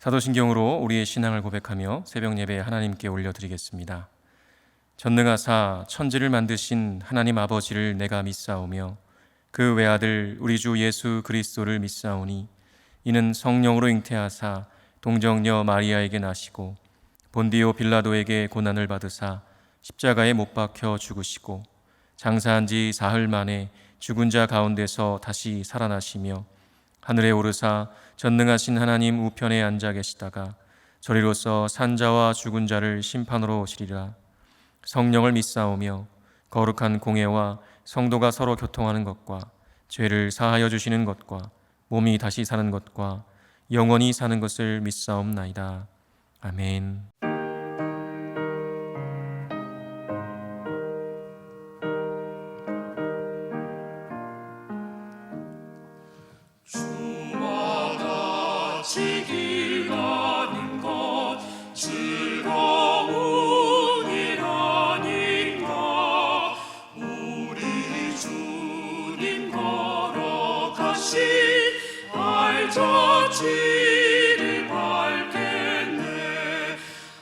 사도신경으로 우리의 신앙을 고백하며 새벽 예배 하나님께 올려드리겠습니다. 전능하사 천지를 만드신 하나님 아버지를 내가 믿사오며 그 외아들 우리 주 예수 그리스도를 믿사오니 이는 성령으로 잉태하사 동정녀 마리아에게 나시고 본디오 빌라도에게 고난을 받으사 십자가에 못 박혀 죽으시고 장사한 지 사흘 만에 죽은 자 가운데서 다시 살아나시며 하늘에 오르사 전능하신 하나님 우편에 앉아 계시다가 저리로서 산자와 죽은 자를 심판으로 오시리라. 성령을 믿사오며 거룩한 공예와 성도가 서로 교통하는 것과 죄를 사하여 주시는 것과 몸이 다시 사는 것과 영원히 사는 것을 믿사옵나이다. 아멘. 주와 같이 길 가는 것 즐거운 일 아닌가. 우리 주님 걸어가신 발자취를 밟겠네.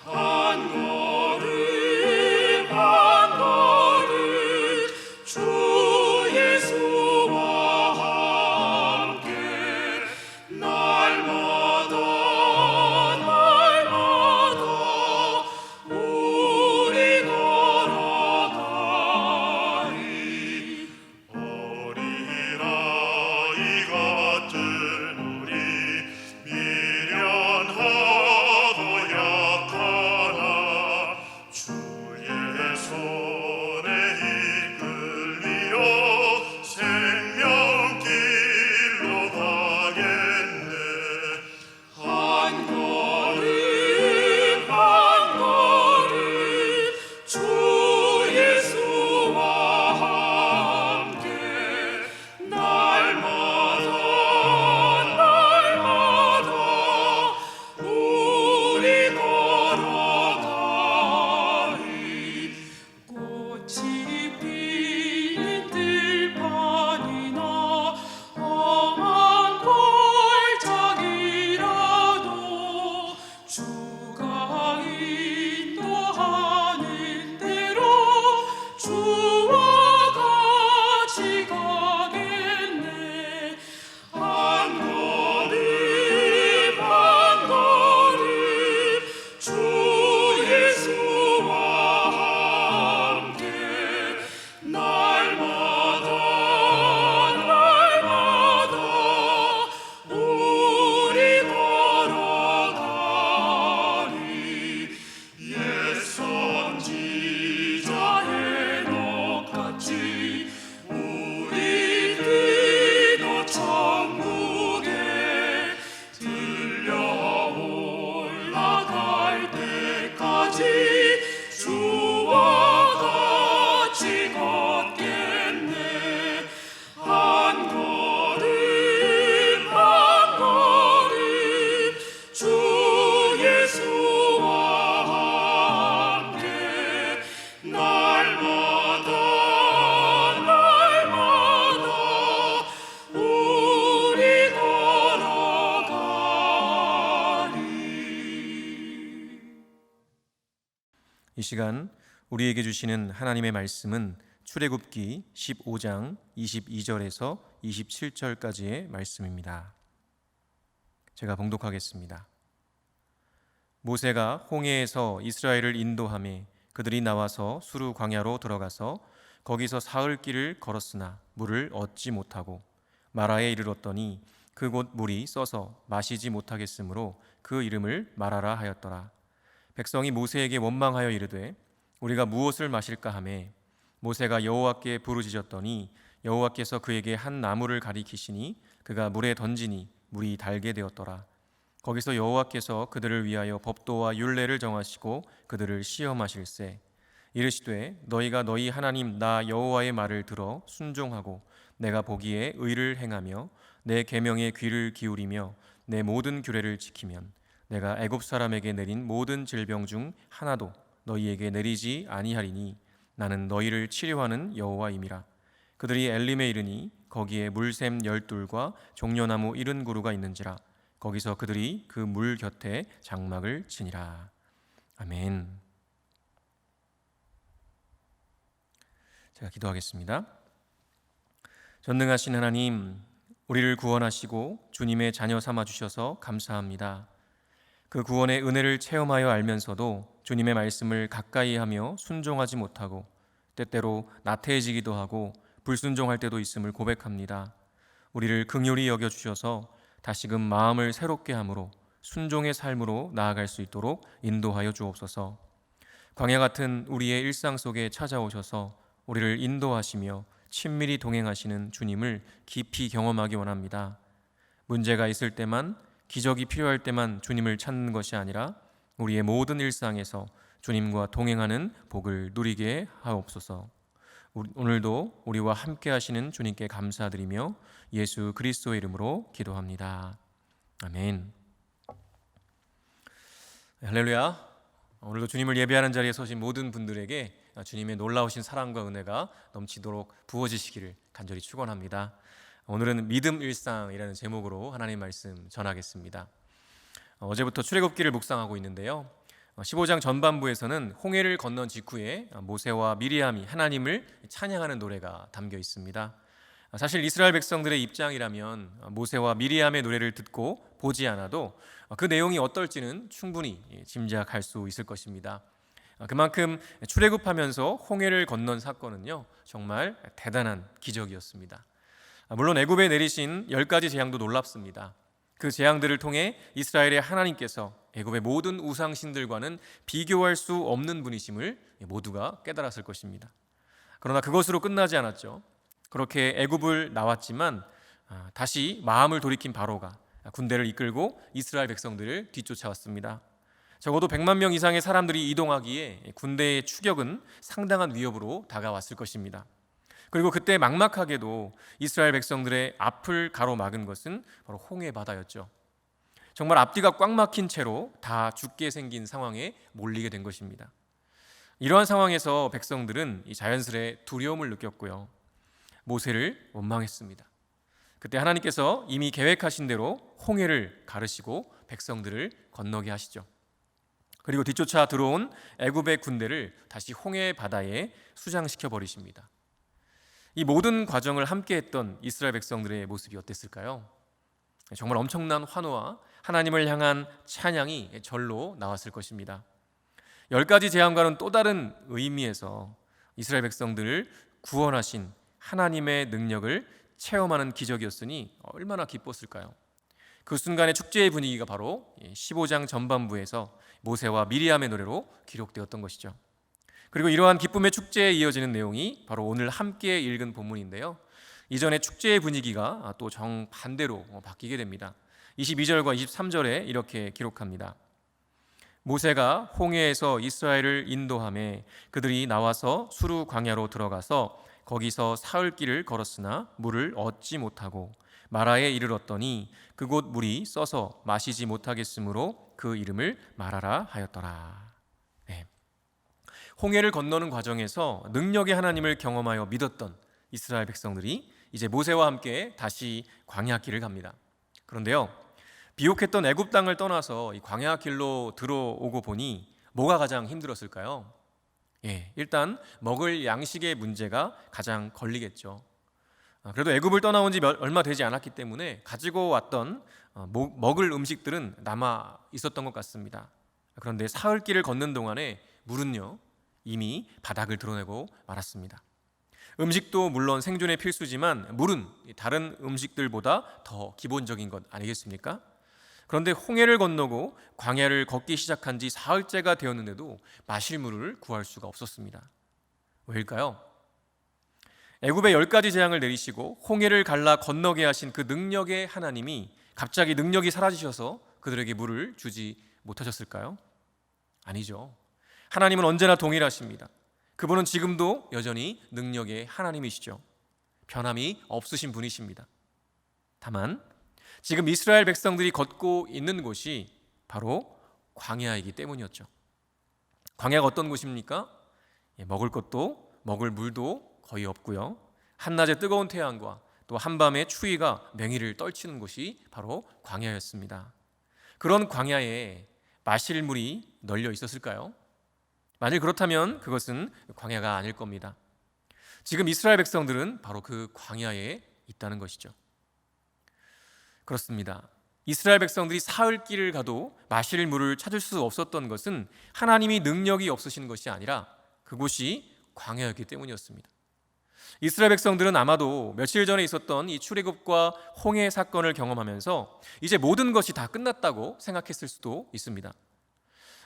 한 걸음 한 걸음 주 예수와 함께 날마다 우리 걸어가리. 어린아이 같은 우리 미련하고 약하나 주의 손에 이끌리어 생명길로 가겠네. 한 걸음 한 걸음 주 예수와 함께 날마다 우리 걸어가리. 꽃이 피는 들판이나 험한 골짜기라도 주가 인도하는 대로 주와 같이 가겠네. 한 걸음 한 걸음 주 예수와 함께 날마다 우리 걸어가리. 옛 선지자 헤녹같이 우리 그도 천국에 들려 올라갈 때까지 주와 같이 걷겠네. 한 걸음 한 걸음 주 예수와 함께 날마다 우리 걸어가리. 이 시간 우리에게 주시는 하나님의 말씀은 출애굽기 15장 22절에서 27절까지의 말씀입니다. 제가 봉독하겠습니다. 모세가 홍해에서 이스라엘을 인도하매 그들이 나와서 수르 광야로 들어가서 거기서 사흘 길을 걸었으나 물을 얻지 못하고 마라에 이르렀더니 그곳 물이 써서 마시지 못하겠으므로 그 이름을 마라라 하였더라. 백성이 모세에게 원망하여 이르되 우리가 무엇을 마실까 하매 모세가 여호와께 부르짖었더니 여호와께서 그에게 한 나무를 가리키시니 그가 물에 던지니 물이 달게 되었더라. 거기서 여호와께서 그들을 위하여 법도와 율례를 정하시고 그들을 시험하실세. 이르시되 너희가 너희 하나님 나 여호와의 말을 들어 순종하고 내가 보기에 의를 행하며 내 계명에 귀를 기울이며 내 모든 규례를 지키면 내가 애굽 사람에게 내린 모든 질병 중 하나도 너희에게 내리지 아니하리니 나는 너희를 치료하는 여호와임이라. 그들이 엘림에 이르니 거기에 물샘 12과 종려나무 70그루가 있는지라. 거기서 그들이 그 물 곁에 장막을 치니라. 아멘. 제가 기도하겠습니다. 전능하신 하나님, 우리를 구원하시고 주님의 자녀 삼아 주셔서 감사합니다. 그 구원의 은혜를 체험하여 알면서도 주님의 말씀을 가까이 하며 순종하지 못하고 때때로 나태해지기도 하고 불순종할 때도 있음을 고백합니다. 우리를 긍휼히 여겨 주셔서 다시금 마음을 새롭게 함으로 순종의 삶으로 나아갈 수 있도록 인도하여 주옵소서. 광야 같은 우리의 일상 속에 찾아오셔서 우리를 인도하시며 친밀히 동행하시는 주님을 깊이 경험하기 원합니다. 문제가 있을 때만, 기적이 필요할 때만 주님을 찾는 것이 아니라 우리의 모든 일상에서 주님과 동행하는 복을 누리게 하옵소서. 오늘도 우리와 함께 하시는 주님께 감사드리며 예수 그리스도의 이름으로 기도합니다. 아멘. 할렐루야. 오늘도 주님을 예배하는 자리에 서신 모든 분들에게 주님의 놀라우신 사랑과 은혜가 넘치도록 부어지시기를 간절히 축원합니다. 오늘은 믿음 일상이라는 제목으로 하나님 말씀 전하겠습니다. 어제부터 출애굽기를 묵상하고 있는데요. 15장 전반부에서는 홍해를 건넌 직후에 모세와 미리암이 하나님을 찬양하는 노래가 담겨 있습니다. 사실 이스라엘 백성들의 입장이라면 모세와 미리암의 노래를 듣고 보지 않아도 그 내용이 어떨지는 충분히 짐작할 수 있을 것입니다. 그만큼 출애굽하면서 홍해를 건넌 사건은요, 정말 대단한 기적이었습니다. 물론 애굽에 내리신 10가지 재앙도 놀랍습니다. 그 재앙들을 통해 이스라엘의 하나님께서 애굽의 모든 우상신들과는 비교할 수 없는 분이심을 모두가 깨달았을 것입니다. 그러나 그것으로 끝나지 않았죠. 그렇게 애굽을 나왔지만 다시 마음을 돌이킨 바로가 군대를 이끌고 이스라엘 백성들을 뒤쫓아왔습니다. 적어도 100만 명 이상의 사람들이 이동하기에 군대의 추격은 상당한 위협으로 다가왔을 것입니다. 그리고 그때 막막하게도 이스라엘 백성들의 앞을 가로막은 것은 바로 홍해 바다였죠. 정말 앞뒤가 꽉 막힌 채로 다 죽게 생긴 상황에 몰리게 된 것입니다. 이러한 상황에서 백성들은 이 자연스레 두려움을 느꼈고요, 모세를 원망했습니다. 그때 하나님께서 이미 계획하신 대로 홍해를 가르시고 백성들을 건너게 하시죠. 그리고 뒤쫓아 들어온 애굽의 군대를 다시 홍해 바다에 수장시켜 버리십니다. 이 모든 과정을 함께했던 이스라엘 백성들의 모습이 어땠을까요? 정말 엄청난 환호와 하나님을 향한 찬양이 절로 나왔을 것입니다. 10가지 재앙과는 또 다른 의미에서 이스라엘 백성들을 구원하신 하나님의 능력을 체험하는 기적이었으니 얼마나 기뻤을까요? 그 순간의 축제의 분위기가 바로 15장 전반부에서 모세와 미리암의 노래로 기록되었던 것이죠. 그리고 이러한 기쁨의 축제에 이어지는 내용이 바로 오늘 함께 읽은 본문인데요. 이전의 축제의 분위기가 또 정반대로 바뀌게 됩니다. 22절과 23절에 이렇게 기록합니다. 모세가 홍해에서 이스라엘을 인도하매 그들이 나와서 수르 광야로 들어가서 거기서 사흘 길을 걸었으나 물을 얻지 못하고 마라에 이르렀더니 그곳 물이 써서 마시지 못하겠으므로 그 이름을 마라라 하였더라. 네. 홍해를 건너는 과정에서 능력의 하나님을 경험하여 믿었던 이스라엘 백성들이 이제 모세와 함께 다시 광야길을 갑니다. 그런데요, 비옥했던 애굽 땅을 떠나서 이 광야길로 들어오고 보니 뭐가 가장 힘들었을까요? 일단 먹을 양식의 문제가 가장 걸리겠죠. 그래도 애굽을 떠나온 지 얼마 되지 않았기 때문에 가지고 왔던 먹을 음식들은 남아 있었던 것 같습니다. 그런데 사흘길을 걷는 동안에 물은요, 이미 바닥을 드러내고 말았습니다. 음식도 물론 생존에 필수지만 물은 다른 음식들보다 더 기본적인 것 아니겠습니까? 그런데 홍해를 건너고 광야를 걷기 시작한 지 사흘째가 되었는데도 마실 물을 구할 수가 없었습니다. 왜일까요? 애굽의 10가지 재앙을 내리시고 홍해를 갈라 건너게 하신 그 능력의 하나님이 갑자기 능력이 사라지셔서 그들에게 물을 주지 못하셨을까요? 아니죠. 하나님은 언제나 동일하십니다. 그분은 지금도 여전히 능력의 하나님이시죠. 변함이 없으신 분이십니다. 다만 지금 이스라엘 백성들이 걷고 있는 곳이 바로 광야이기 때문이었죠. 광야가 어떤 곳입니까? 먹을 것도 먹을 물도 거의 없고요, 한낮의 뜨거운 태양과 또 한밤의 추위가 맹위를 떨치는 곳이 바로 광야였습니다. 그런 광야에 마실 물이 널려 있었을까요? 만일 그렇다면 그것은 광야가 아닐 겁니다. 지금 이스라엘 백성들은 바로 그 광야에 있다는 것이죠. 그렇습니다. 이스라엘 백성들이 사흘 길을 가도 마실 물을 찾을 수 없었던 것은 하나님이 능력이 없으신 것이 아니라 그곳이 광야였기 때문이었습니다. 이스라엘 백성들은 아마도 며칠 전에 있었던 이 출애굽과 홍해 사건을 경험하면서 이제 모든 것이 다 끝났다고 생각했을 수도 있습니다.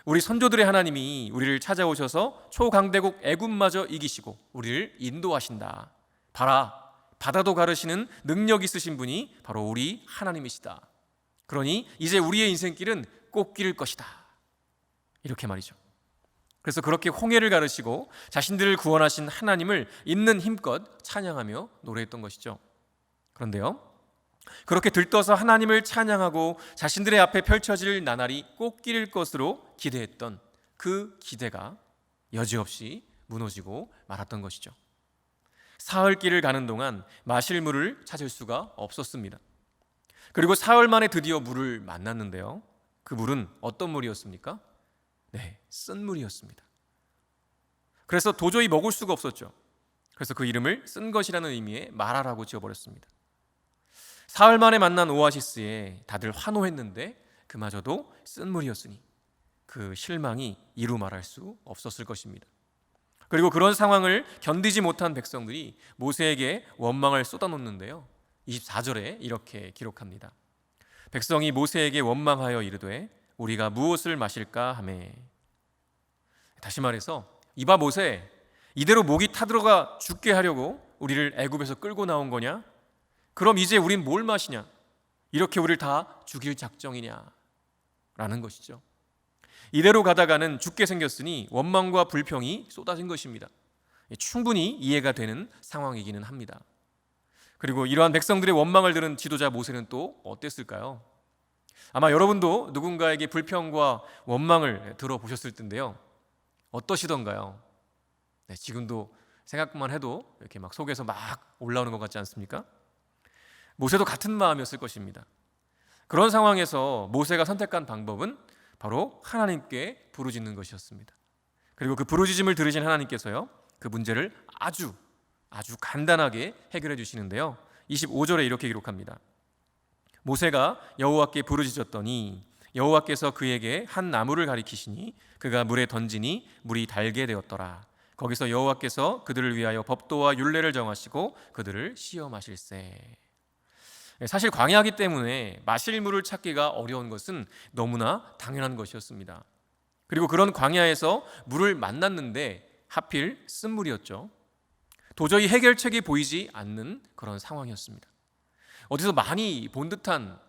우리 선조들의 하나님이 우리를 찾아오셔서 초강대국 애굽마저 이기시고 우리를 인도하신다. 봐라, 바다도 가르시는 능력 있으신 분이 바로 우리 하나님이시다. 그러니 이제 우리의 인생길은 꽃길일 것이다. 이렇게 말이죠. 그래서 그렇게 홍해를 가르시고 자신들을 구원하신 하나님을 있는 힘껏 찬양하며 노래했던 것이죠. 그런데요, 그렇게 들떠서 하나님을 찬양하고 자신들의 앞에 펼쳐질 나날이 꽃길일 것으로 기대했던 그 기대가 여지없이 무너지고 말았던 것이죠. 사흘 길을 가는 동안 마실 물을 찾을 수가 없었습니다. 그리고 사흘 만에 드디어 물을 만났는데요, 그 물은 어떤 물이었습니까? 네, 쓴 물이었습니다. 그래서 도저히 먹을 수가 없었죠. 그래서 그 이름을 쓴 것이라는 의미의 마라라고 지어버렸습니다. 사흘 만에 만난 오아시스에 다들 환호했는데 그마저도 쓴 물이었으니 그 실망이 이루 말할 수 없었을 것입니다. 그리고 그런 상황을 견디지 못한 백성들이 모세에게 원망을 쏟아놓는데요, 24절에 이렇게 기록합니다. 백성이 모세에게 원망하여 이르되 우리가 무엇을 마실까 하매. 다시 말해서, 이봐 모세, 이대로 목이 타들어가 죽게 하려고 우리를 애굽에서 끌고 나온 거냐? 그럼 이제 우린 뭘 마시냐? 이렇게 우리를 다 죽일 작정이냐? 라는 것이죠. 이대로 가다가는 죽게 생겼으니 원망과 불평이 쏟아진 것입니다. 충분히 이해가 되는 상황이기는 합니다. 그리고 이러한 백성들의 원망을 들은 지도자 모세는 또 어땠을까요? 아마 여러분도 누군가에게 불평과 원망을 들어보셨을 텐데요, 어떠시던가요? 네, 지금도 생각만 해도 이렇게 막 속에서 막 올라오는 것 같지 않습니까? 모세도 같은 마음이었을 것입니다. 그런 상황에서 모세가 선택한 방법은 바로 하나님께 부르짖는 것이었습니다. 그리고 그 부르짖음을 들으신 하나님께서요, 그 문제를 아주 간단하게 해결해 주시는데요, 25절에 이렇게 기록합니다. 모세가 여호와께 부르짖었더니 여호와께서 그에게 한 나무를 가리키시니 그가 물에 던지니 물이 달게 되었더라. 거기서 여호와께서 그들을 위하여 법도와 율례를 정하시고 그들을 시험하실세. 사실 광야이기 때문에 마실 물을 찾기가 어려운 것은 너무나 당연한 것이었습니다. 그리고 그런 광야에서 물을 만났는데 하필 쓴물이었죠. 도저히 해결책이 보이지 않는 그런 상황이었습니다. 어디서 많이 본 듯한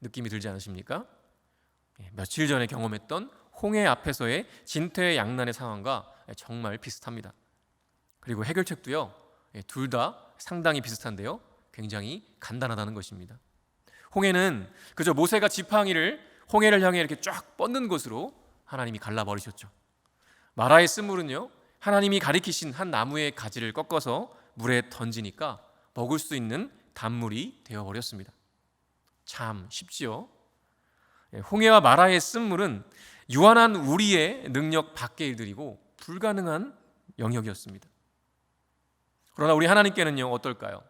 느낌이 들지 않으십니까? 며칠 전에 경험했던 홍해 앞에서의 진퇴양난의 상황과 정말 비슷합니다. 그리고 해결책도요, 둘 다 상당히 비슷한데요, 굉장히 간단하다는 것입니다. 홍해는 그저 모세가 지팡이를 홍해를 향해 이렇게 쫙 뻗는 것으로 하나님이 갈라버리셨죠. 마라의 쓴물은요, 하나님이 가리키신 한 나무의 가지를 꺾어서 물에 던지니까 먹을 수 있는 단물이 되어버렸습니다. 참 쉽지요. 홍해와 마라의 쓴물은 유한한 우리의 능력 밖의 일들이고 불가능한 영역이었습니다. 그러나 우리 하나님께는요, 어떨까요?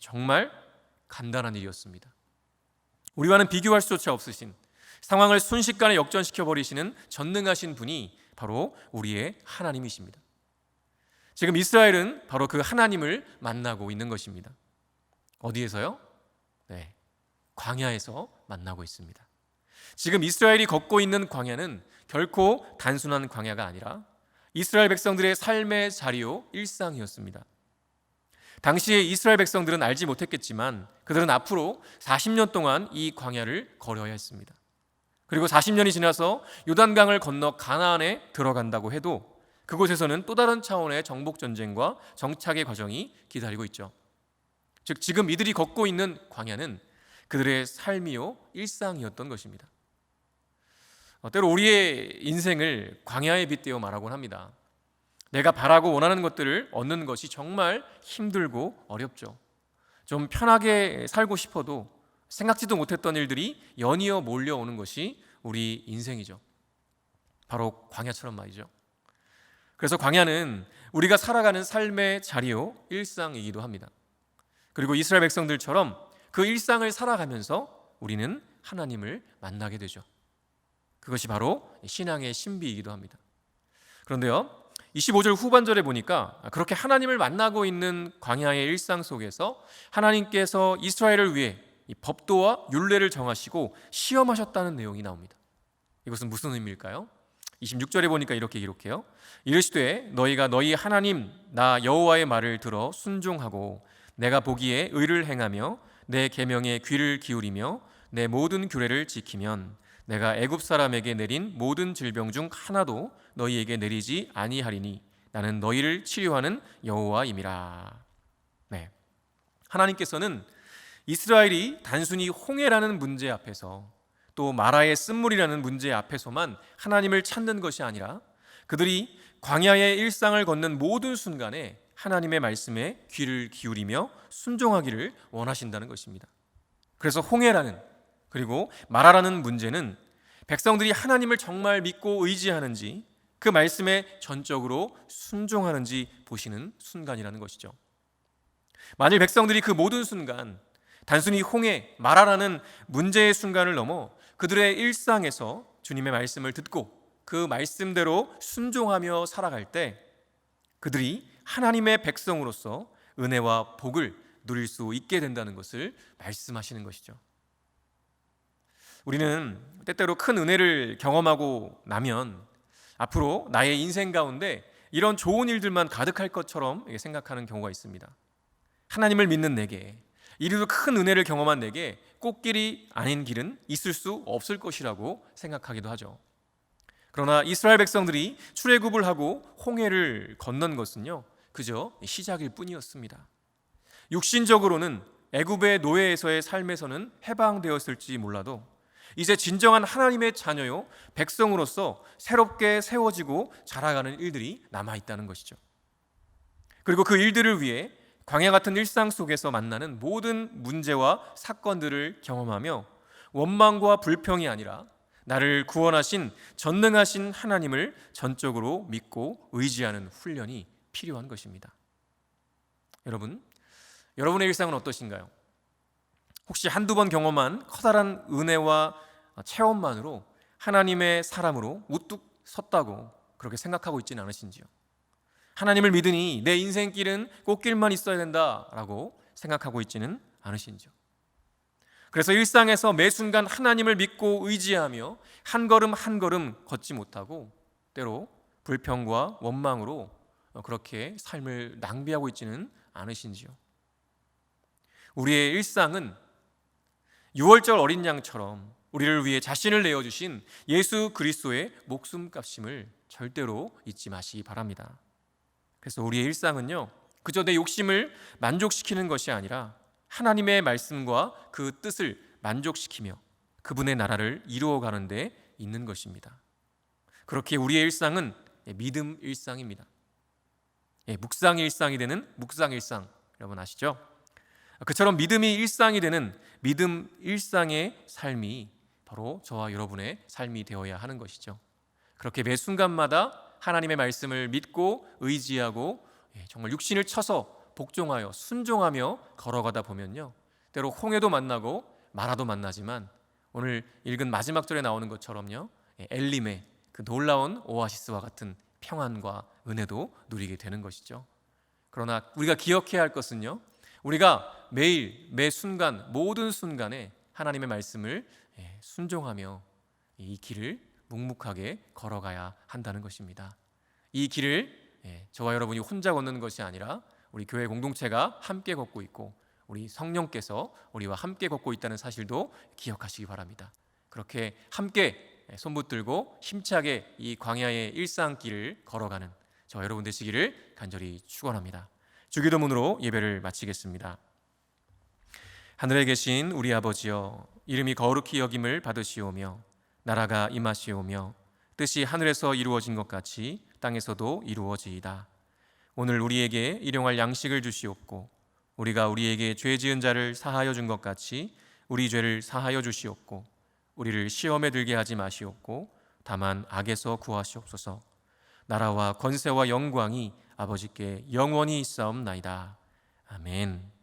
정말 간단한 일이었습니다. 우리와는 비교할 수조차 없으신, 상황을 순식간에 역전시켜 버리시는 전능하신 분이 바로 우리의 하나님이십니다. 지금 이스라엘은 바로 그 하나님을 만나고 있는 것입니다. 어디에서요? 네, 광야에서 만나고 있습니다. 지금 이스라엘이 걷고 있는 광야는 결코 단순한 광야가 아니라 이스라엘 백성들의 삶의 자리요, 일상이었습니다. 당시에 이스라엘 백성들은 알지 못했겠지만 그들은 앞으로 40년 동안 이 광야를 걸어야 했습니다. 그리고 40년이 지나서 요단강을 건너 가나안에 들어간다고 해도 그곳에서는 또 다른 차원의 정복 전쟁과 정착의 과정이 기다리고 있죠. 즉 지금 이들이 걷고 있는 광야는 그들의 삶이요, 일상이었던 것입니다. 때로 우리의 인생을 광야에 빗대어 말하곤 합니다. 내가 바라고 원하는 것들을 얻는 것이 정말 힘들고 어렵죠. 좀 편하게 살고 싶어도 생각지도 못했던 일들이 연이어 몰려오는 것이 우리 인생이죠. 바로 광야처럼 말이죠. 그래서 광야는 우리가 살아가는 삶의 자리요, 일상이기도 합니다. 그리고 이스라엘 백성들처럼 그 일상을 살아가면서 우리는 하나님을 만나게 되죠. 그것이 바로 신앙의 신비이기도 합니다. 그런데요, 25절 후반절에 보니까 그렇게 하나님을 만나고 있는 광야의 일상 속에서 하나님께서 이스라엘을 위해 이 법도와 율례를 정하시고 시험하셨다는 내용이 나옵니다. 이것은 무슨 의미일까요? 26절에 보니까 이렇게 기록해요. 이르시되 너희가 너희 하나님 나 여호와의 말을 들어 순종하고 내가 보기에 의를 행하며 내 계명에 귀를 기울이며 내 모든 규례를 지키면 내가 애굽 사람에게 내린 모든 질병 중 하나도 너희에게 내리지 아니하리니 나는 너희를 치료하는 여호와임이라. 네, 하나님께서는 이스라엘이 단순히 홍해라는 문제 앞에서 또 마라의 쓴물이라는 문제 앞에서만 하나님을 찾는 것이 아니라 그들이 광야의 일상을 걷는 모든 순간에 하나님의 말씀에 귀를 기울이며 순종하기를 원하신다는 것입니다. 그래서 홍해라는 그리고 마라라는 문제는 백성들이 하나님을 정말 믿고 의지하는지 그 말씀에 전적으로 순종하는지 보시는 순간이라는 것이죠. 만일 백성들이 그 모든 순간 단순히 홍해, 마라라는 문제의 순간을 넘어 그들의 일상에서 주님의 말씀을 듣고 그 말씀대로 순종하며 살아갈 때 그들이 하나님의 백성으로서 은혜와 복을 누릴 수 있게 된다는 것을 말씀하시는 것이죠. 우리는 때때로 큰 은혜를 경험하고 나면 앞으로 나의 인생 가운데 이런 좋은 일들만 가득할 것처럼 생각하는 경우가 있습니다. 하나님을 믿는 내게, 이리도 큰 은혜를 경험한 내게 꽃길이 아닌 길은 있을 수 없을 것이라고 생각하기도 하죠. 그러나 이스라엘 백성들이 출애굽을 하고 홍해를 건넌 것은요, 그저 시작일 뿐이었습니다. 육신적으로는 애굽의 노예에서의 삶에서는 해방되었을지 몰라도 이제 진정한 하나님의 자녀요 백성으로서 새롭게 세워지고 자라가는 일들이 남아있다는 것이죠. 그리고 그 일들을 위해 광야 같은 일상 속에서 만나는 모든 문제와 사건들을 경험하며 원망과 불평이 아니라 나를 구원하신 전능하신 하나님을 전적으로 믿고 의지하는 훈련이 필요한 것입니다. 여러분의 일상은 어떠신가요? 혹시 한두 번 경험한 커다란 은혜와 체험만으로 하나님의 사람으로 우뚝 섰다고 그렇게 생각하고 있지는 않으신지요? 하나님을 믿으니 내 인생길은 꽃길만 있어야 된다라고 생각하고 있지는 않으신지요? 그래서 일상에서 매 순간 하나님을 믿고 의지하며 한 걸음 한 걸음 걷지 못하고 때로 불평과 원망으로 그렇게 삶을 낭비하고 있지는 않으신지요? 우리의 일상은 6월절 어린 양처럼 우리를 위해 자신을 내어주신 예수 그리스도의 목숨값임을 절대로 잊지 마시기 바랍니다. 그래서 우리의 일상은요, 그저 내 욕심을 만족시키는 것이 아니라 하나님의 말씀과 그 뜻을 만족시키며 그분의 나라를 이루어가는 데 있는 것입니다. 그렇게 우리의 일상은 믿음 일상입니다. 묵상 일상이 되는 묵상 일상, 여러분 아시죠? 그처럼 믿음이 일상이 되는 믿음 일상의 삶이 바로 저와 여러분의 삶이 되어야 하는 것이죠. 그렇게 매 순간마다 하나님의 말씀을 믿고 의지하고 정말 육신을 쳐서 복종하여 순종하며 걸어가다 보면요, 때로 홍해도 만나고 마라도 만나지만 오늘 읽은 마지막 절에 나오는 것처럼요, 엘림의 그 놀라운 오아시스와 같은 평안과 은혜도 누리게 되는 것이죠. 그러나 우리가 기억해야 할 것은요, 우리가 매일 매 순간 모든 순간에 하나님의 말씀을 순종하며 이 길을 묵묵하게 걸어가야 한다는 것입니다. 이 길을 저와 여러분이 혼자 걷는 것이 아니라 우리 교회 공동체가 함께 걷고 있고 우리 성령께서 우리와 함께 걷고 있다는 사실도 기억하시기 바랍니다. 그렇게 함께 손붙들고 힘차게 이 광야의 일상길을 걸어가는 저와 여러분 되시기를 간절히 축원합니다. 주기도문으로 예배를 마치겠습니다. 하늘에 계신 우리 아버지여, 이름이 거룩히 여김을 받으시오며 나라가 임하시오며 뜻이 하늘에서 이루어진 것 같이 땅에서도 이루어지이다. 오늘 우리에게 일용할 양식을 주시옵고 우리가 우리에게 죄 지은 자를 사하여 준 것 같이 우리 죄를 사하여 주시옵고 우리를 시험에 들게 하지 마시옵고 다만 악에서 구하시옵소서. 나라와 권세와 영광이 아버지께 영원히 있사옵나이다. 아멘.